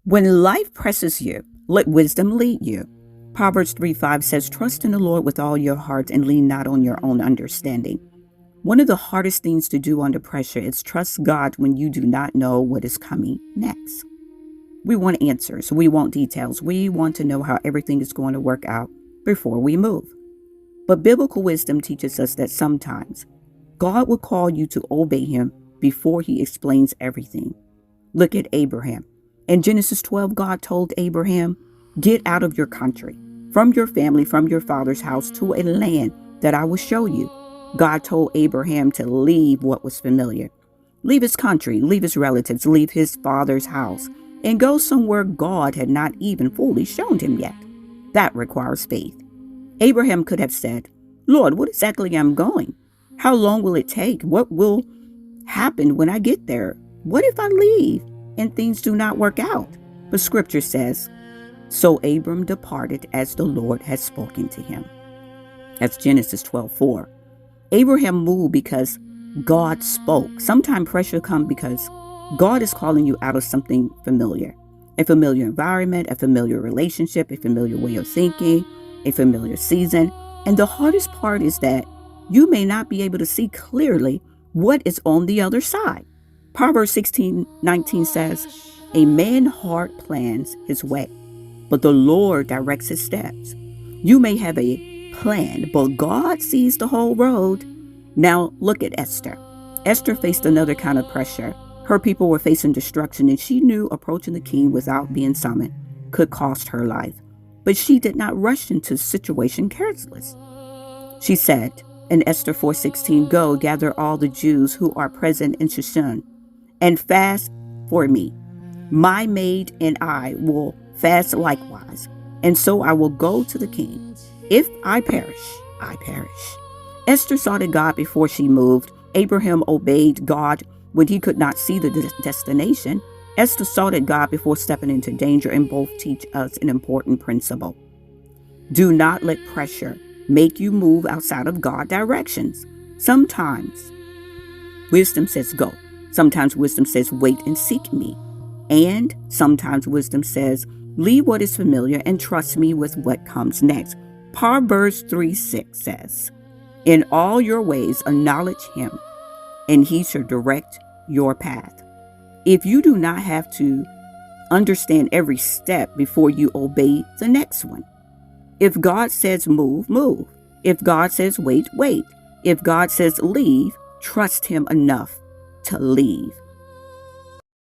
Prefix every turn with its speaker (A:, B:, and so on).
A: When life presses you, let wisdom lead you. Proverbs 3:5 says, "Trust in the Lord with all your heart and lean not on your own understanding." One of the hardest things to do under pressure is trust God when you do not know what is coming next. We want answers. We want details. We want to know how everything is going to work out before we move. But biblical wisdom teaches us that sometimes God will call you to obey him before he explains everything. Look at Abraham. In Genesis 12, God told Abraham, "Get out of your country, from your family, from your father's house, to a land that I will show you." God told Abraham to leave what was familiar. Leave his country, leave his relatives, leave his father's house, and go somewhere God had not even fully shown him yet. That requires faith. Abraham could have said, "Lord, what exactly am I going? How long will it take? What will happen when I get there? What if I leave and things do not work out?" But scripture says, "So Abram departed as the Lord had spoken to him." That's Genesis 12:4. Abraham moved because God spoke. Sometimes pressure comes because God is calling you out of something familiar. A familiar environment, a familiar relationship, a familiar way of thinking, a familiar season. And the hardest part is that you may not be able to see clearly what is on the other side. Proverbs 16:19 says, "A man's heart plans his way, but the Lord directs his steps." You may have a plan, but God sees the whole road. Now look at Esther. Esther faced another kind of pressure. Her people were facing destruction, and she knew approaching the king without being summoned could cost her life. But she did not rush into the situation careless. She said in Esther 4:16, "Go, gather all the Jews who are present in Shushan, and fast for me. My maid and I will fast likewise, and so I will go to the king. If I perish, I perish." Esther sought God before she moved. Abraham obeyed God when he could not see the destination. Esther sought God before stepping into danger, and both teach us an important principle. Do not let pressure make you move outside of God's directions. Sometimes wisdom says go. Sometimes wisdom says wait and seek me. And sometimes wisdom says leave what is familiar and trust me with what comes next. Proverbs 3:6 says, "In all your ways acknowledge him, and he shall direct your path." If you do not have to understand every step before you obey the next one. If God says move, move. If God says wait, wait. If God says leave, trust him enough to leave.